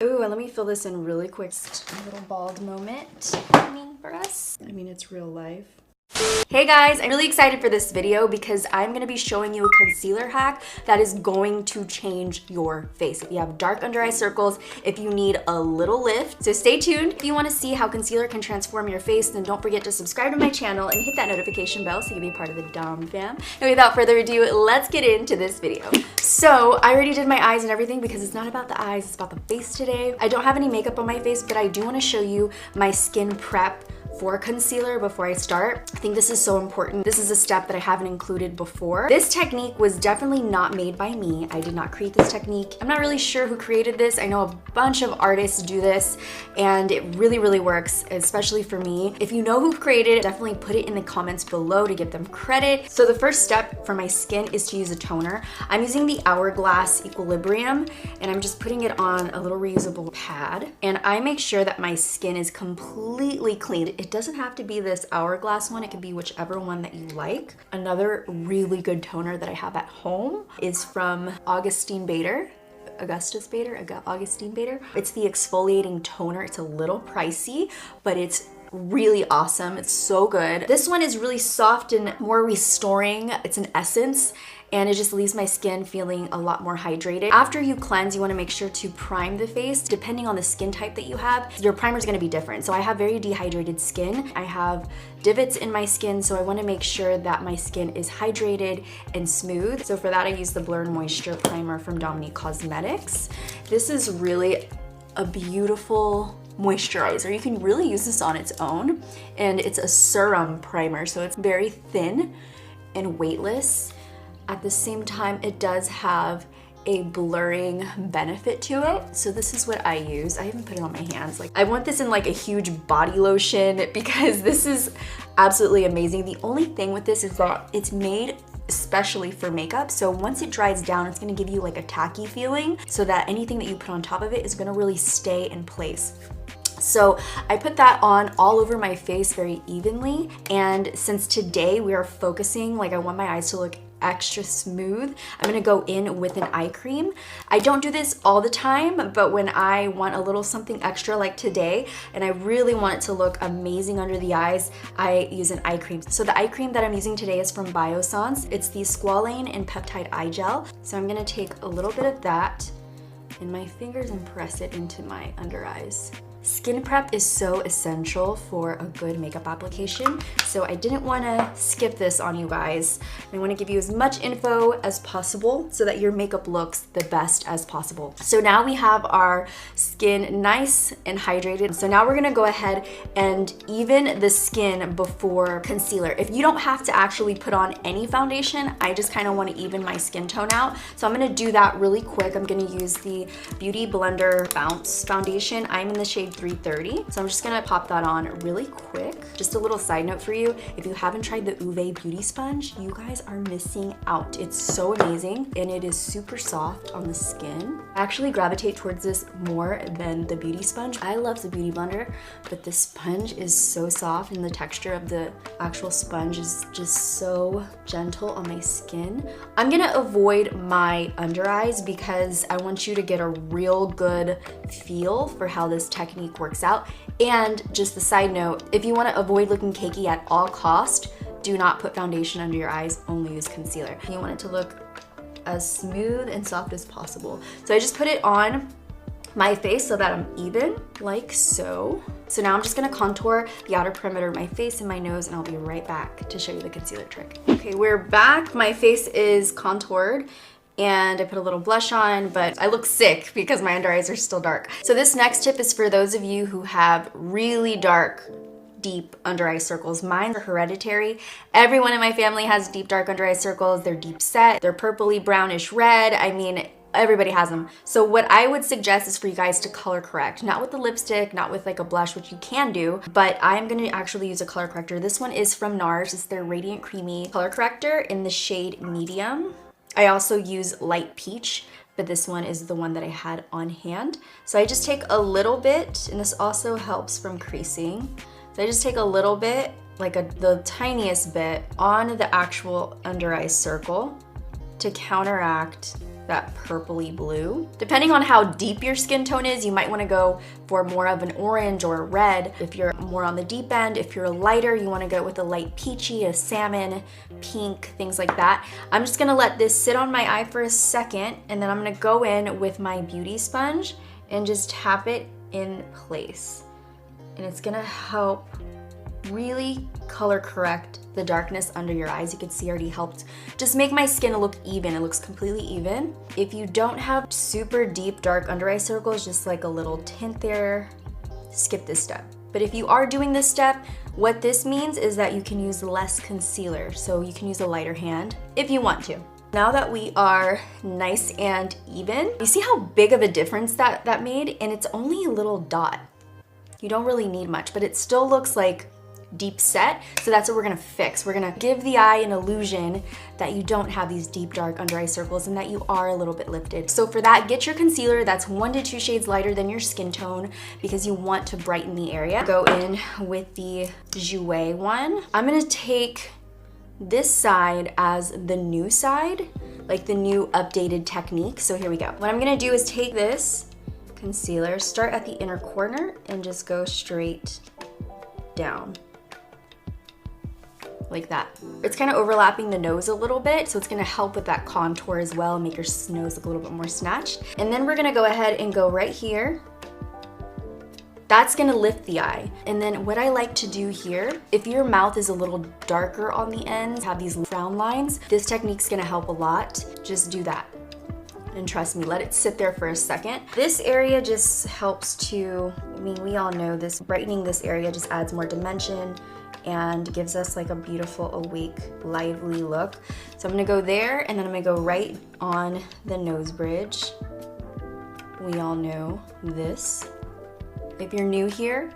Ooh, and let me fill this in really quick. Just a little bald moment happening for us. I mean, it's real life. Hey guys, I'm really excited for this video because I'm going to be showing you a concealer hack that is going to change your face. If you have dark under eye circles, if you need a little lift, so stay tuned. If you want to see how concealer can transform your face, then don't forget to subscribe to my channel and hit that notification bell so you can be part of the Dom fam. And without further ado, let's get into this video. So I already did my eyes and everything because it's not about the eyes, it's about the face today. I don't have any makeup on my face, but I do want to show you my skin prep for concealer before I start. I think this is so important. This is a step that I haven't included before. This technique was definitely not made by me. I did not create this technique. I'm not really sure who created this. I know a bunch of artists do this and it really, really works, especially for me. If you know who created it, definitely put it in the comments below to give them credit. So the first step for my skin is to use a toner. I'm using the Hourglass Equilibrium and I'm just putting it on a little reusable pad. And I make sure that my skin is completely clean. It doesn't have to be this Hourglass one, it can be whichever one that you like. Another really good toner that I have at home is from Augustine Bader. Augustine Bader. It's the exfoliating toner. It's a little pricey, but it's really awesome. It's so good. This one is really soft and more restoring. It's an essence and it just leaves my skin feeling a lot more hydrated. After you cleanse, you wanna make sure to prime the face. Depending on the skin type that you have, your primer is gonna be different. So I have very dehydrated skin. I have divots in my skin, so I wanna make sure that my skin is hydrated and smooth. So for that, I use the Blur Moisture Primer from Dominique Cosmetics. This is really a beautiful moisturizer. You can really use this on its own, and it's a serum primer, so it's very thin and weightless. At the same time, it does have a blurring benefit to it. So this is what I use. I even put it on my hands. Like, I want this in like a huge body lotion because this is absolutely amazing. The only thing with this is that it's made especially for makeup. So once it dries down, it's gonna give you like a tacky feeling so that anything that you put on top of it is gonna really stay in place. So I put that on all over my face very evenly. And since today we are focusing, like I want my eyes to look extra smooth, I'm gonna go in with an eye cream. I don't do this all the time, but when I want a little something extra like today, and I really want it to look amazing under the eyes, I use an eye cream. So the eye cream that I'm using today is from Biossance. It's the Squalane and Peptide Eye Gel. So I'm gonna take a little bit of that in my fingers and press it into my under eyes. Skin prep is so essential for a good makeup application, so I didn't want to skip this on you guys. I want to give you as much info as possible so that your makeup looks the best as possible. So now we have our skin nice and hydrated. So now we're going to go ahead and even the skin before concealer. If you don't have to actually put on any foundation, I just kind of want to even my skin tone out. So I'm going to do that really quick. I'm going to use the Beauty Blender Bounce Foundation. I'm in the shade 330. So I'm just gonna pop that on really quick. Just a little side note for you, if you haven't tried the Uve Beauty Sponge, you guys are missing out. It's so amazing and it is super soft on the skin. I actually gravitate towards this more than the Beauty Sponge. I love the Beauty Blender, but the sponge is so soft and the texture of the actual sponge is just so gentle on my skin. I'm gonna avoid my under eyes because I want you to get a real good feel for how this technique works out. And just a side note, if you want to avoid looking cakey at all cost, do not put foundation under your eyes, only use concealer. You want it to look as smooth and soft as possible. So I just put it on my face so that I'm even, like so. So now I'm just gonna contour the outer perimeter of my face and my nose, and I'll be right back to show you the concealer trick. Okay, we're back. My face is contoured and I put a little blush on, but I look sick because my under eyes are still dark. So this next tip is for those of you who have really dark, deep under eye circles. Mine are hereditary. Everyone in my family has deep, dark under eye circles. They're deep set, they're purpley, brownish, red. I mean, everybody has them. So what I would suggest is for you guys to color correct, not with the lipstick, not with like a blush, which you can do, but I'm gonna actually use a color corrector. This one is from NARS. It's their Radiant Creamy color corrector in the shade medium. I also use light peach, but this one is the one that I had on hand. So I just take a little bit, and this also helps from creasing. So I just take a little bit, like the tiniest bit, on the actual under eye circle to counteract that purpley blue. Depending on how deep your skin tone is, you might want to go for more of an orange or a red. If you're more on the deep end, if you're lighter, you want to go with a light peachy, a salmon, pink, things like that. I'm just gonna let this sit on my eye for a second, and then I'm gonna go in with my beauty sponge and just tap it in place. And it's gonna help really color correct the darkness under your eyes. You can see already helped just make my skin look even. It looks completely even. If you don't have super deep dark under eye circles, just like a little tint there, skip this step. But if you are doing this step, what this means is that you can use less concealer. So you can use a lighter hand if you want to. Now that we are nice and even, you see how big of a difference that made? And it's only a little dot. You don't really need much, but it still looks like deep set. So that's what we're gonna fix. We're gonna give the eye an illusion that you don't have these deep dark under eye circles and that you are a little bit lifted. So for that, get your concealer that's 1 to 2 shades lighter than your skin tone because you want to brighten the area. Go in with the Jouer one. I'm gonna take this side as the new side, like the new updated technique. So here we go. What I'm gonna do is take this concealer, start at the inner corner and just go straight down. Like that. It's kind of overlapping the nose a little bit, so it's gonna help with that contour as well and make your nose look a little bit more snatched. And then we're gonna go ahead and go right here. That's gonna lift the eye. And then what I like to do here, if your mouth is a little darker on the ends, have these frown lines, this technique's gonna help a lot. Just do that. And trust me, let it sit there for a second. This area just helps to, I mean, we all know this, brightening this area just adds more dimension and gives us like a beautiful, awake, lively look. So I'm gonna go there and then I'm gonna go right on the nose bridge. We all know this. If you're new here,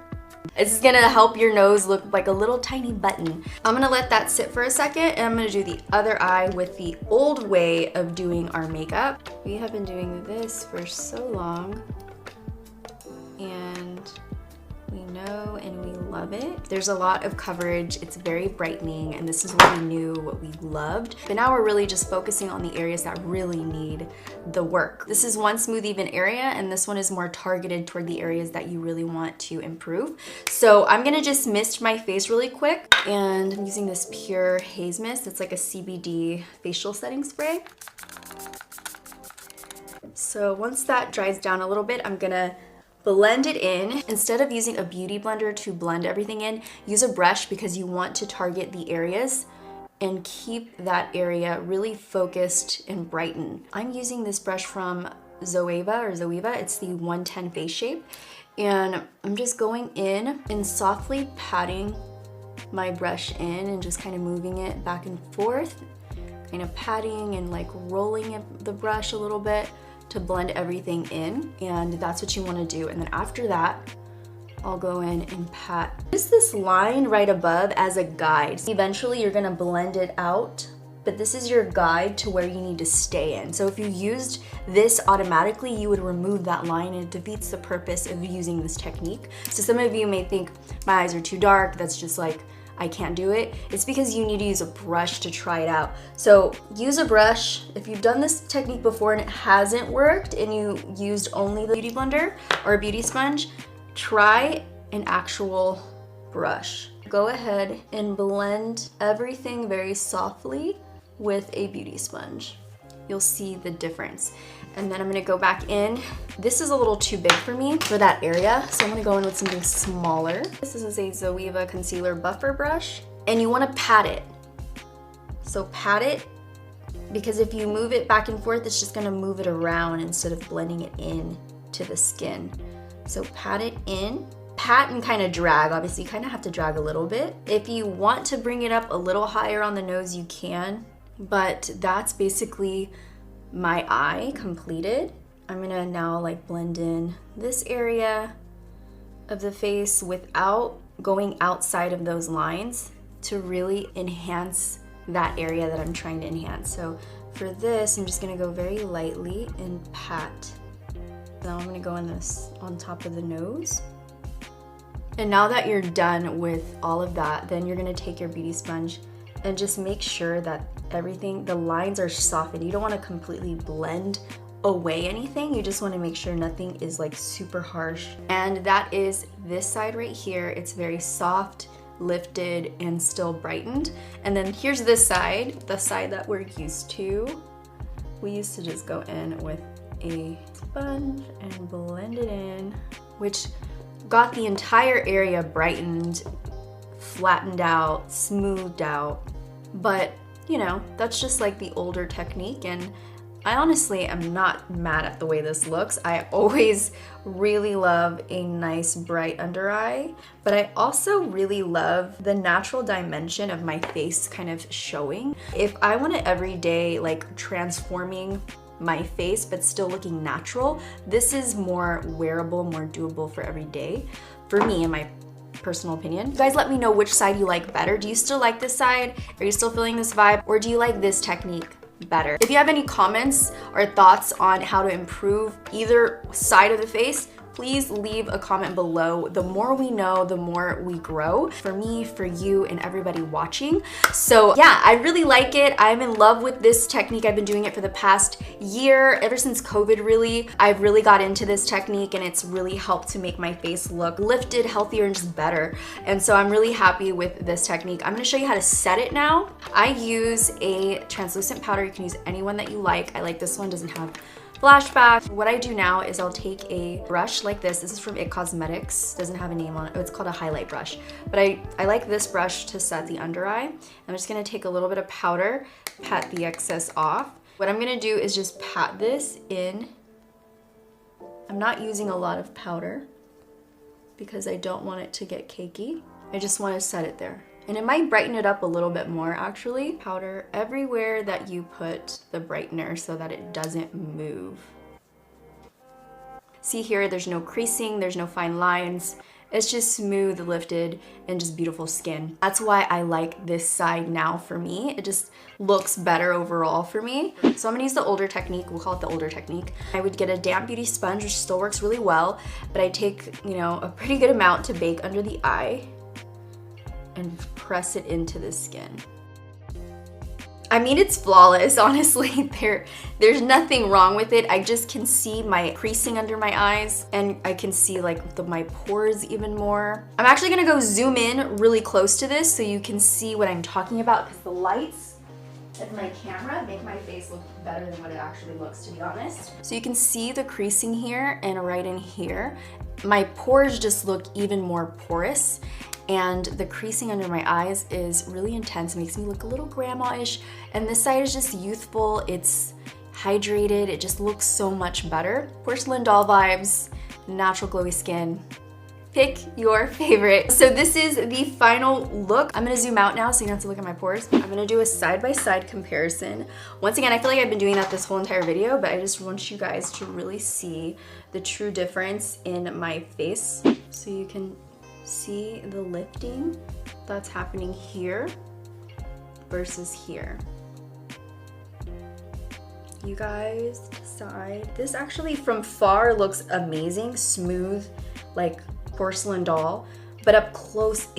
it's gonna help your nose look like a little tiny button. I'm gonna let that sit for a second and I'm gonna do the other eye with the old way of doing our makeup. We have been doing this for so long and we know and we love it. There's a lot of coverage, it's very brightening, and this is what we knew, what we loved. But now we're really just focusing on the areas that really need the work. This is one smooth, even area, and this one is more targeted toward the areas that you really want to improve. So I'm gonna just mist my face really quick, and I'm using this Pure Haze Mist. It's like a CBD facial setting spray. So once that dries down a little bit, I'm gonna blend it in. Instead of using a beauty blender to blend everything in, use a brush because you want to target the areas and keep that area really focused and brightened. I'm using this brush from Zoeva. It's the 110 Face Shape. And I'm just going in and softly patting my brush in and just kind of moving it back and forth, kind of patting and like rolling the brush a little bit to blend everything in, and that's what you want to do. And then after that, I'll go in and pat just this line right above as a guide. Eventually you're gonna blend it out, but this is your guide to where you need to stay in. So if you used this automatically, you would remove that line and it defeats the purpose of using this technique. So some of you may think my eyes are too dark, that's just like, I can't do it. It's because you need to use a brush to try it out. So use a brush. If you've done this technique before and it hasn't worked and you used only the beauty blender or a beauty sponge, try an actual brush. Go ahead and blend everything very softly with a beauty sponge. You'll see the difference. And then I'm gonna go back in. This is a little too big for me for that area, so I'm gonna go in with something smaller. This is a Zoeva concealer buffer brush, and you wanna pat it. So pat it, because if you move it back and forth, it's just gonna move it around instead of blending it in to the skin. So pat it in. Pat and kind of drag. Obviously, you kind of have to drag a little bit. If you want to bring it up a little higher on the nose, you can, but that's basically my eye completed. I'm gonna now like blend in this area of the face without going outside of those lines to really enhance that area that I'm trying to enhance. So for this, I'm just gonna go very lightly and pat. Now I'm gonna go in this on top of the nose. And now that you're done with all of that, then you're gonna take your beauty sponge and just make sure that everything, the lines are softened. You don't want to completely blend away anything. You just want to make sure nothing is like super harsh. And that is this side right here. It's very soft, lifted, and still brightened. And then here's this side, the side that we're used to. We used to just go in with a sponge and blend it in, which got the entire area brightened, flattened out, smoothed out. But you know, that's just like the older technique, and I honestly am not mad at the way this looks. I always really love a nice bright under eye, but I also really love the natural dimension of my face kind of showing. If I want it every day, like transforming my face but still looking natural, this is more wearable, more doable for every day, for me in my personal opinion. You guys let me know which side you like better. Do you still like this side? Are you still feeling this vibe? Or do you like this technique better? If you have any comments or thoughts on how to improve either side of the face, please leave a comment below. The more we know, the more we grow, for me, for you, and everybody watching. So yeah, I really like it. I'm in love with this technique. I've been doing it for the past year, ever since COVID really. I've really got into this technique, and it's really helped to make my face look lifted, healthier, and just better. And so I'm really happy with this technique. I'm gonna show you how to set it now. I use a translucent powder. You can use any one that you like. I like this one, doesn't have flashback. What I do now is I'll take a brush like this. This is from IT Cosmetics. Doesn't have a name on it. It's called a highlight brush. But I like this brush to set the under eye. I'm just gonna take a little bit of powder, pat the excess off. What I'm gonna do is just pat this in. I'm not using a lot of powder because I don't want it to get cakey. I just want to set it there. And it might brighten it up a little bit more actually. Powder everywhere that you put the brightener so that it doesn't move. See here, there's no creasing, there's no fine lines. It's just smooth, lifted, and just beautiful skin. That's why I like this side now for me. It just looks better overall for me. So I'm gonna use the older technique. We'll call it the older technique. I would get a damp beauty sponge, which still works really well, but I take, you know, a pretty good amount to bake under the eye and press it into the skin. I mean, it's flawless, honestly. There's nothing wrong with it. I just can see my creasing under my eyes, and I can see like my pores even more. I'm actually gonna go zoom in really close to this so you can see what I'm talking about, because the lights of my camera make my face look better than what it actually looks, to be honest. So you can see the creasing here and right in here. My pores just look even more porous, and the creasing under my eyes is really intense. It makes me look a little grandma-ish, and this side is just youthful. It's hydrated. It just looks so much better. Porcelain doll vibes, natural glowy skin. Pick your favorite. So this is the final look. I'm gonna zoom out now so you don't have to look at my pores. I'm gonna do a side-by-side comparison. Once again, I feel like I've been doing that this whole entire video, but I just want you guys to really see the true difference in my face. So you can see the lifting that's happening here versus here. You guys decide. This actually from far looks amazing, smooth, like porcelain doll, but up close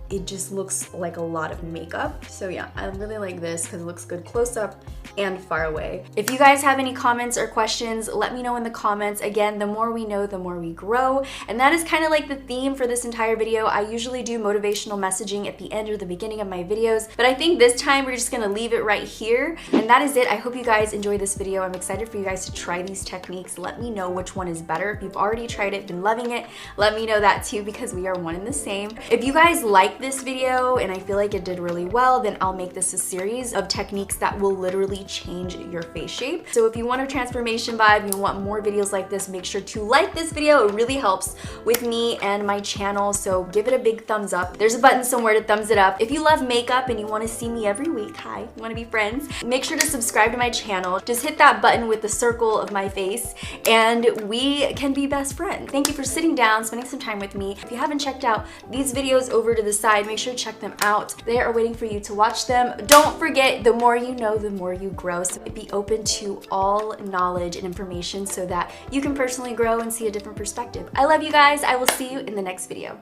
it just looks like a lot of makeup. So yeah, I really like this because it looks good close up and far away. If you guys have any comments or questions, let me know in the comments. Again, the more we know, the more we grow. And that is kind of like the theme for this entire video. I usually do motivational messaging at the end or the beginning of my videos, but I think this time we're just gonna leave it right here. And that is it. I hope you guys enjoyed this video. I'm excited for you guys to try these techniques. Let me know which one is better. If you've already tried it, been loving it, let me know that too, because we are one and the same. If you guys like this video and I feel like it did really well, then I'll make this a series of techniques that will literally change your face shape. So if you want a transformation vibe and you want more videos like this, make sure to like this video. It really helps with me and my channel, so give it a big thumbs up. There's a button somewhere to thumbs it up. If you love makeup and you want to see me every week, hi, you want to be friends, make sure to subscribe to my channel. Just hit that button with the circle of my face and we can be best friends. Thank you for sitting down, spending some time with me. If you haven't checked out these videos over to the side, make sure to check them out. They are waiting for you to watch them. Don't forget, the more you know, the more you grow. So be open to all knowledge and information so that you can personally grow and see a different perspective. I love you guys. I will see you in the next video.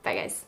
Bye guys.